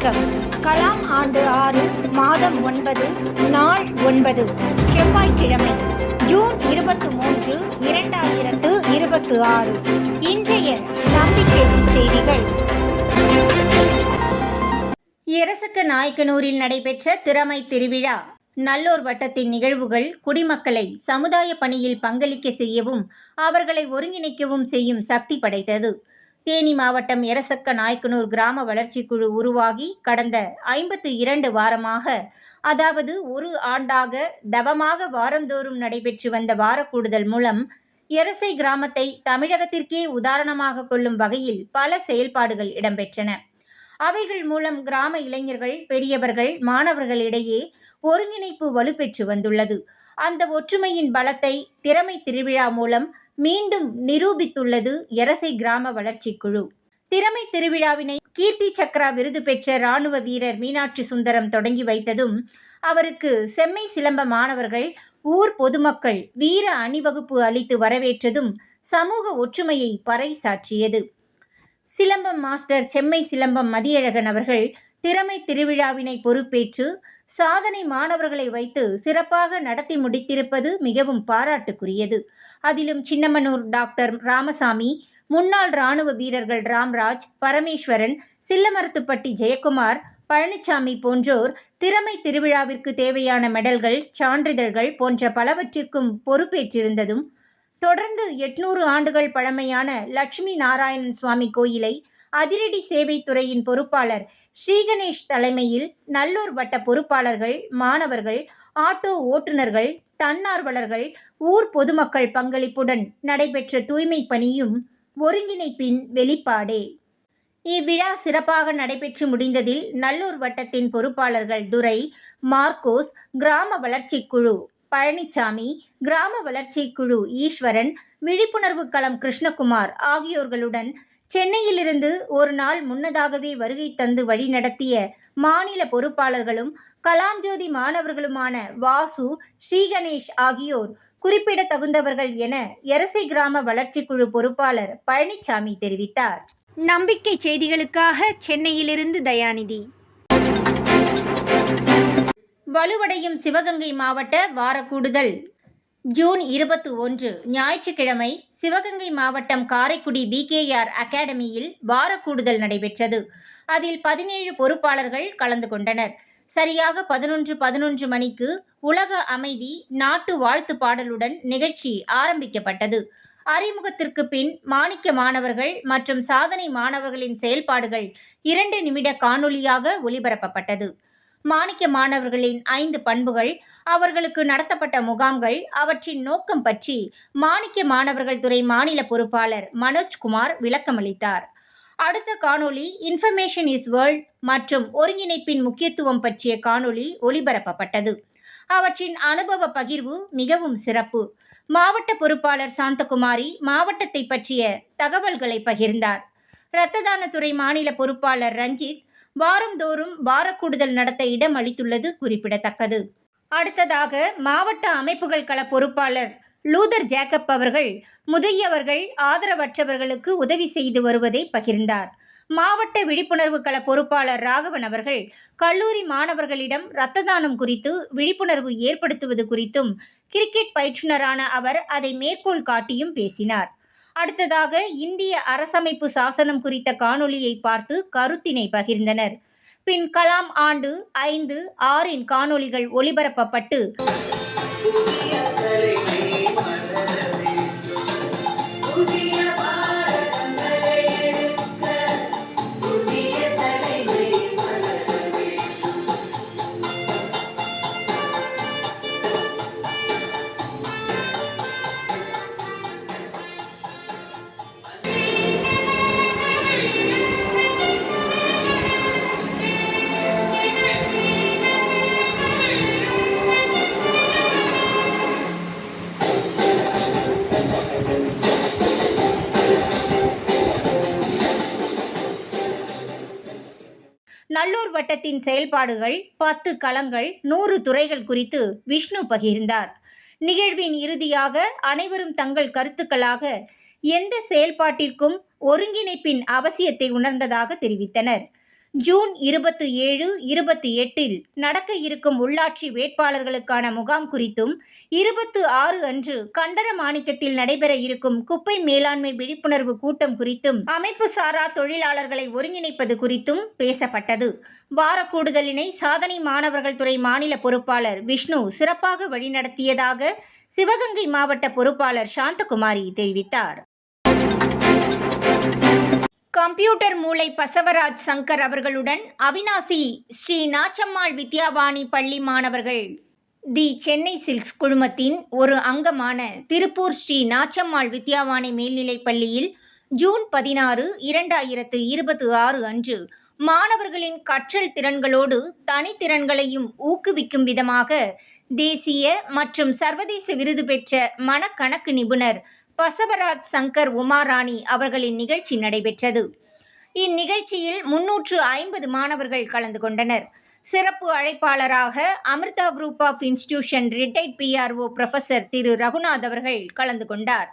வணக்கம். கலாம் ஆண்டு 6 மாதம் 9 நாள் 9 செவ்வாய்க்கிழமை ஜூன் 23, 2026. இன்றைய நம்பிக்கை செய்திகள். எரசக்க நாயக்கனூரில் நடைபெற்ற திறமை திருவிழா. நல்லூர் வட்டத்தின் நிகழ்வுகள் குடிமக்களை சமுதாய பணியில் பங்களிக்க செய்யவும் அவர்களை ஒருங்கிணைக்கவும் செய்யும் சக்தி படைத்தது. தேனி மாவட்டம் எரசக்க நாயக்கனூர் கிராம வளர்ச்சி குழு உருவாகி கடந்த 52 வாரமாக, அதாவது ஒரு ஆண்டாக தவமாக வாரந்தோறும் நடைபெற்று வந்த வாரக்கூடுதல் மூலம் எரசை கிராமத்தை தமிழகத்திற்கே உதாரணமாக கொள்ளும் வகையில் பல செயல்பாடுகள் இடம்பெற்றன. அவைகள் மூலம் கிராம இளைஞர்கள், பெரியவர்கள், மாணவர்களிடையே ஒருங்கிணைப்பு வலுப்பெற்று வந்துள்ளது. அந்த ஒற்றுமையின் பலத்தை திறமை திருவிழா மூலம் மீண்டும் நிரூபித்துள்ளது எரசை கிராம வளர்ச்சி குழு. திறமை திருவிழாவினை கீர்த்தி சக்ரா விருது பெற்ற ராணுவ வீரர் மீனாட்சி சுந்தரம் தொடங்கி வைத்ததும், அவருக்கு செம்மை சிலம்ப மாணவர்கள், ஊர் பொதுமக்கள் வீர அணிவகுப்பு அளித்து வரவேற்றதும் சமூக ஒற்றுமையை பறைசாற்றியது. சிலம்பம் மாஸ்டர் செம்மை சிலம்பம் மதியழகன் அவர்கள் திறமை திருவிழாவினை பொறுப்பேற்று சாதனை மாணவர்களை வைத்து சிறப்பாக நடத்தி முடித்திருப்பது மிகவும் பாராட்டுக்குரியது. அதிலும் சின்னமனூர் டாக்டர் ராமசாமி, முன்னாள் ராணுவ வீரர்கள் ராம்ராஜ், பரமேஸ்வரன், சில்லமரத்துப்பட்டி ஜெயக்குமார், பழனிசாமி போன்றோர் திறமை திருவிழாவிற்கு தேவையான மெடல்கள், சான்றிதழ்கள் போன்ற பலவற்றிற்கும் பொறுப்பேற்றிருந்ததும், தொடர்ந்து 800 ஆண்டுகள் பழமையான லட்சுமி நாராயணன் சுவாமி கோயிலை அதிரடி சேவைத்துறையின் பொறுப்பாளர் ஸ்ரீகணேஷ் தலைமையில் நல்லூர் வட்ட பொறுப்பாளர்கள், மாணவர்கள், ஆட்டோ ஓட்டுநர்கள், தன்னார்வலர்கள், ஊர் பொதுமக்கள் பங்களிப்புடன் நடைபெற்ற தூய்மை பணியும் ஒருங்கிணைப்பின் வெளிப்பாடே. இவ்விழா சிறப்பாக நடைபெற்று முடிந்ததில் நல்லூர் வட்டத்தின் பொறுப்பாளர்கள் துரை, மார்க்கோஸ், கிராம வளர்ச்சி குழு பழனிசாமி, கிராம வளர்ச்சி குழு ஈஸ்வரன், விழிப்புணர்வு களம் கிருஷ்ணகுமார் ஆகியோர்களுடன் சென்னையிலிருந்து ஒரு நாள் முன்னதாகவே வருகை தந்து வழிநடத்திய மாநில பொறுப்பாளர்களும் கலாம் ஜோதி மாணவர்களுமான வாசு, ஸ்ரீகணேஷ் ஆகியோர் குறிப்பிடத்தகுந்தவர்கள் என எரசை கிராம வளர்ச்சி குழு பொறுப்பாளர் பழனிசாமி தெரிவித்தார். நம்பிக்கை செய்திகளுக்காக சென்னையிலிருந்து தயாநிதி. வலுவடையும் சிவகங்கை மாவட்ட வாரக்கூடுதல். ஜூன் 21 ஞாயிற்றுக்கிழமை சிவகங்கை மாவட்டம் காரைக்குடி BKR அகாடமியில் வாரக்கூடுதல் நடைபெற்றது. அதில் 17 பொறுப்பாளர்கள் கலந்து கொண்டனர். சரியாக 11:11 மணிக்கு உலக அமைதி நாட்டு வாழ்த்து பாடலுடன் நிகழ்ச்சி ஆரம்பிக்கப்பட்டது. அறிமுகத்திற்கு பின் மாணிக்க மாணவர்கள் மற்றும் சாதனை மாணவர்களின் செயல்பாடுகள் 2 நிமிட காணொலியாக ஒளிபரப்பப்பட்டது. மாணிக்க மாணவர்களின் 5 பண்புகள், அவர்களுக்கு நடத்தப்பட்ட முகாம்கள், அவற்றின் நோக்கம் பற்றி மாணிக்க மாணவர்கள் துறை மாநில பொறுப்பாளர் மனோஜ்குமார் விளக்கமளித்தார். அடுத்த காணொலி இன்ஃபர்மேஷன் இஸ் வேர்ல்ட் மற்றும் ஒருங்கிணைப்பின் முக்கியத்துவம் பற்றிய காணொலி ஒளிபரப்பப்பட்டது. அவற்றின் அனுபவ பகிர்வு மிகவும் சிறப்பு. மாவட்ட பொறுப்பாளர் சாந்தகுமாரி மாவட்டத்தை பற்றிய தகவல்களை பகிர்ந்தார். இரத்த தானத்துறை மாநில பொறுப்பாளர் ரஞ்சித் வாரந்தோறும் வாரக்கூடுதல் நடத்த இடம் அளித்துள்ளது குறிப்பிடத்தக்கது. அடுத்ததாக மாவட்ட அமைப்புகள் கள பொறுப்பாளர் லூதர் ஜேக்கப் அவர்கள் முதியவர்கள், ஆதரவற்றவர்களுக்கு உதவி செய்து வருவதை பகிர்ந்தார். மாவட்ட விழிப்புணர்வு கள பொறுப்பாளர் ராகவன் அவர்கள் கல்லூரி மாணவர்களிடம் இரத்த தானம் குறித்து விழிப்புணர்வு ஏற்படுத்துவது குறித்தும், கிரிக்கெட் பயிற்றுனரான அவர் அதை மேற்கோள் காட்டியும் பேசினார். அடுத்ததாக இந்திய அரசமைப்பு சாசனம் குறித்த காணொலியை பார்த்து கருத்தினை பகிர்ந்தனர். பின் கலாம் ஆண்டு 5, 6 காணொலிகள் ஒளிபரப்பப்பட்டு நல்லூர் வட்டத்தின் செயல்பாடுகள், 10 களங்கள், 100 துறைகள் குறித்து விஷ்ணு பகிர்ந்தார். நிகழ்வின் இறுதியாக அனைவரும் தங்கள் கருத்துக்களாக எந்த செயல்பாட்டிற்கும் ஒருங்கிணைப்பின் அவசியத்தை உணர்ந்ததாக தெரிவித்தனர். ஜூன் 27, 28 நடக்க இருக்கும் உள்ளாட்சி வேட்பாளர்களுக்கான முகாம் குறித்தும் 26 அன்று கண்டரமாணிக்கத்தில் நடைபெற இருக்கும் குப்பை மேலாண்மை விழிப்புணர்வு கூட்டம் குறித்தும் அமைப்பு சாரா தொழிலாளர்களை ஒருங்கிணைப்பது குறித்தும் பேசப்பட்டது. வார கூடுதலினை சாதனை மாணவர்கள் துறை மாநில பொறுப்பாளர் விஷ்ணு சிறப்பாக வழிநடத்தியதாக சிவகங்கை மாவட்ட பொறுப்பாளர் சாந்தகுமாரி தெரிவித்தார். கம்ப்யூட்டர் மூளை பசவராஜ் சங்கர் அவர்களுடன் அவினாசி ஸ்ரீ நாச்சம்மாள் வித்யாவாணி பள்ளி மாணவர்கள் தி சென்னை சில்க்ஸ் குழுமத்தின் ஒரு அங்கமான திருப்பூர் ஸ்ரீ நாச்சம்மாள் வித்யாவாணி மேல்நிலைப் பள்ளியில் ஜூன் 16, 2026 அன்று மாணவர்களின் கற்றல் திறன்களோடு தனித்திறன்களையும் ஊக்குவிக்கும் விதமாக தேசிய மற்றும் சர்வதேச விருது பெற்ற மனக்கணக்கு நிபுணர் பசவராஜ் சங்கர் உமாராணி அவர்களின் நிகழ்ச்சி நடைபெற்றது. இந்நிகழ்ச்சியில் 350 மாணவர்கள் கலந்து கொண்டனர். சிறப்பு அழைப்பாளராக Amrita group of institution retired PRO professor Thiru Raghunath அவர்கள் கலந்து கொண்டார்.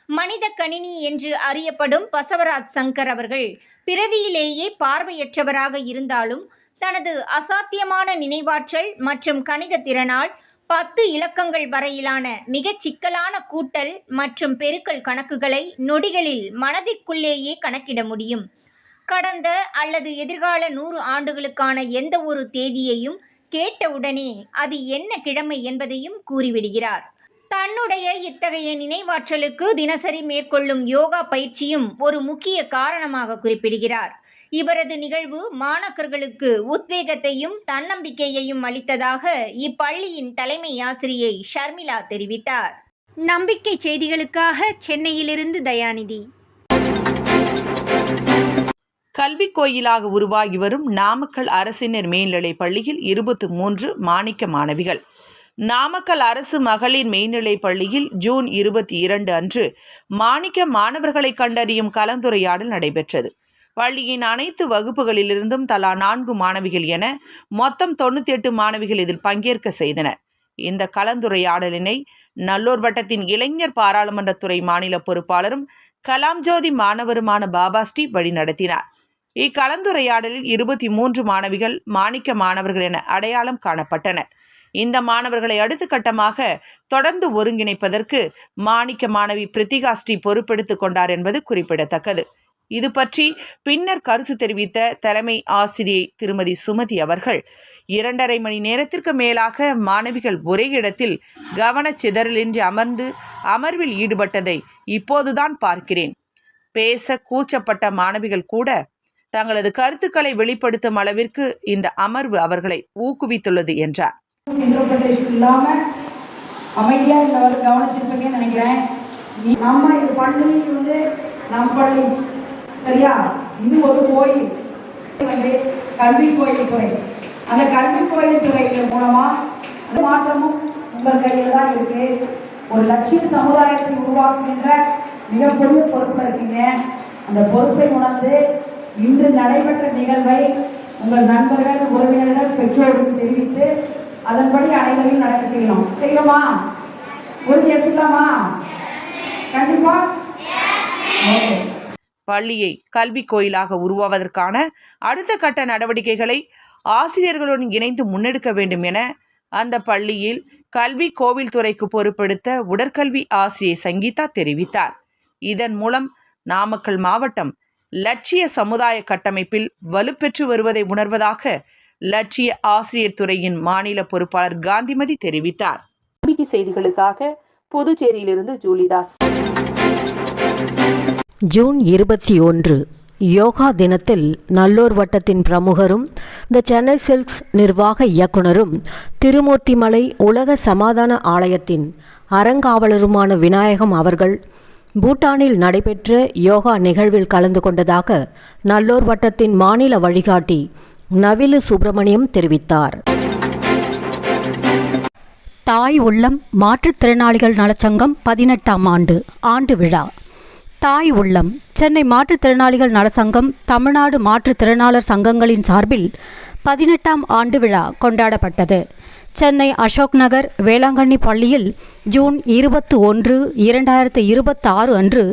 மனித கணினி என்று அறியப்படும் பசவராஜ் சங்கர் அவர்கள் பிறவியிலேயே பார்வையற்றவராக இருந்தாலும் தனது அசாத்தியமான நினைவாற்றல் மற்றும் கணித திறனால் 10 இலக்கங்கள் வரையிலான மிகச் சிக்கலான கூட்டல் மற்றும் பெருக்கல் கணக்குகளை நொடிகளில் மனதிற்குள்ளேயே கணக்கிட முடியும். கடந்த அல்லது எதிர்கால 100 ஆண்டுகளுக்கான எந்த ஒரு தேதியையும் கேட்டவுடனே அது என்ன கிழமை என்பதையும் கூறிவிடுகிறார். தன்னுடைய இத்தகைய நினைவாற்றலுக்கு தினசரி மேற்கொள்ளும் யோகா பயிற்சியும் ஒரு முக்கிய காரணமாக குறிப்பிடுகிறார். இவரது நிகழ்வு மாணாக்கர்களுக்கு உத்வேகத்தையும் தன்னம்பிக்கையையும் அளித்ததாக இப்பள்ளியின் தலைமை ஆசிரியை ஷர்மிளா தெரிவித்தார். நம்பிக்கை செய்திகளுக்காக சென்னையிலிருந்து தயாநிதி. கல்வி கோயிலாக உருவாகி வரும் நாமக்கல் அரசினர் மேல்நிலைப் பள்ளியில் 23 மாணிக்க மாணவிகள். நாமக்கல் அரசு மகளிர் மேல்நிலைப் பள்ளியில் ஜூன் 22 அன்று மாணிக்க மாணவர்களை கண்டறியும் கலந்துரையாடல் நடைபெற்றது. பள்ளியின் அனைத்து வகுப்புகளிலிருந்தும் தலா 4 மாணவிகள் என மொத்தம் 98 மாணவிகள் இதில் பங்கேற்க செய்தனர். இந்த கலந்துரையாடலினை நல்லூர் வட்டத்தின் இளைஞர் பாராளுமன்றத்துறை மாநில பொறுப்பாளரும் கலாம்ஜோதி மாணவருமான பாபாஸ்ரீ வழிநடத்தினார். இக்கலந்துரையாடலில் 23 மாணவிகள் மாணிக்க மாணவர்கள் என அடையாளம் காணப்பட்டனர். இந்த மாணவர்களை அடுத்த கட்டமாக தொடர்ந்து ஒருங்கிணைப்பதற்கு மாணிக்க மாணவி பிரித்திகா ஸ்ரீ பொறுப்பெடுத்துக் கொண்டார் என்பது குறிப்பிடத்தக்கது. இது பற்றி பின்னர் கருத்து தெரிவித்த தலைமை ஆசிரியை திருமதி சுமதி அவர்கள் 2.5 மணி நேரத்திற்கு மேலாக மாணவிகள் ஒரே இடத்தில் கவனச்சிதறலின்றி அமர்வில் ஈடுபட்டதை இப்போதுதான் பார்க்கிறேன். பேச கூச்சப்பட்ட மாணவிகள் கூட தங்களது கருத்துக்களை வெளிப்படுத்தும் அளவிற்கு இந்த அமர்வு அவர்களை ஊக்குவித்துள்ளது என்றார். அமைதியா இந்த கவனிச்சிருப்பீங்கன்னு நினைக்கிறேன். நம்ம இது பள்ளி நம் பள்ளி சரியா, இது ஒரு கோயில் கல்வி கோயில் துறை. அந்த கல்வி கோயில் துறையின் மூலமா அந்த மாற்றமும் உங்கள் கையில் தான் இருக்கு. ஒரு லட்சிய சமுதாயத்தை உருவாக்குகின்ற மிகப்பெரிய பொறுப்பில் இருக்கீங்க. அந்த பொறுப்பை உணர்ந்து இன்று நடைபெற்ற நிகழ்வை உங்கள் நண்பர்கள், உறவினர்கள், பெற்றோருக்கு தெரிவித்து அதன்படி அனைவரையும் நடக்க செய்யணும். செய்யலாமா? உறுதி எடுத்துக்கலாமா? கண்டிப்பா. பள்ளியை கல்வி கோயிலாக உருவாவதற்கான அடுத்த கட்ட நடவடிக்கைகளை ஆசிரியர்களுடன் இணைந்து முன்னெடுக்க வேண்டும் என அந்த பள்ளியில் கல்வி கோவில் துறைக்கு பொறுப்பெடுத்த உடற்கல்வி ஆசிரியை சங்கீதா தெரிவித்தார். இதன் மூலம் நாமக்கல் மாவட்டம் லட்சிய சமுதாய கட்டமைப்பில் வலுப்பெற்று வருவதை உணர்வதாக லட்சிய ஆசிரியர் துறையின் மாநில பொறுப்பாளர் காந்திமதி தெரிவித்தார். செய்திகளுக்காக புதுச்சேரியிலிருந்து ஜூலிதாஸ். ஜூன் 21 யோகா தினத்தில் நல்லூர் வட்டத்தின் பிரமுகரும் தி சென்னை சில்க்ஸ் நிர்வாக இயக்குனரும் திருமூர்த்திமலை உலக சமாதான ஆலயத்தின் அறங்காவலருமான விநாயகம் அவர்கள் பூட்டானில் நடைபெற்ற யோகா நிகழ்வில் கலந்து கொண்டதாக நல்லூர் வட்டத்தின் மாநில வழிகாட்டி நவிலு சுப்பிரமணியம் தெரிவித்தார். தாய் உள்ளம் மாற்றுத்திறனாளிகள் நலச்சங்கம் 18ஆம் ஆண்டு விழா. தாய் உள்ளம் சென்னை மாற்றுத்திறனாளிகள் நலச்சங்கம் தமிழ்நாடு மாற்றுத்திறனாளர் சங்கங்களின் சார்பில் 18ஆம் ஆண்டு விழா கொண்டாடப்பட்டது. சென்னை அசோக் நகர் வேளாங்கண்ணி பள்ளியில் ஜூன் 21, 2026 அன்று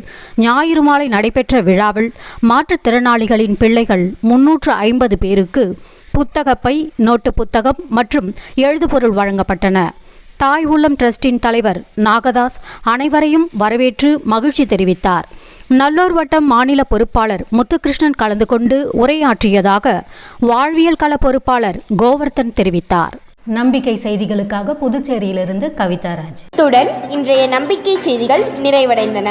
ஞாயிறு மாலை நடைபெற்ற விழாவில் மாற்றுத்திறனாளிகளின் பிள்ளைகள் 350 பேருக்கு புத்தகப்பை, நோட்டு புத்தகம் மற்றும் எழுதுபொருள் வழங்கப்பட்டன. தாய் உள்ளம் டிரஸ்டின் தலைவர் நாகதாஸ் அனைவரையும் வரவேற்று மகிழ்ச்சி தெரிவித்தார். நல்லூர் வட்டம் மாநில பொறுப்பாளர் முத்துகிருஷ்ணன் கலந்து கொண்டு உரையாற்றியதாக வாழ்வியல் கள பொறுப்பாளர் கோவர்தன் தெரிவித்தார். நம்பிக்கை செய்திகளுக்காக புதுச்சேரியிலிருந்து கவிதா ராஜ். இத்துடன் இன்றைய நம்பிக்கை செய்திகள் நிறைவடைந்தன.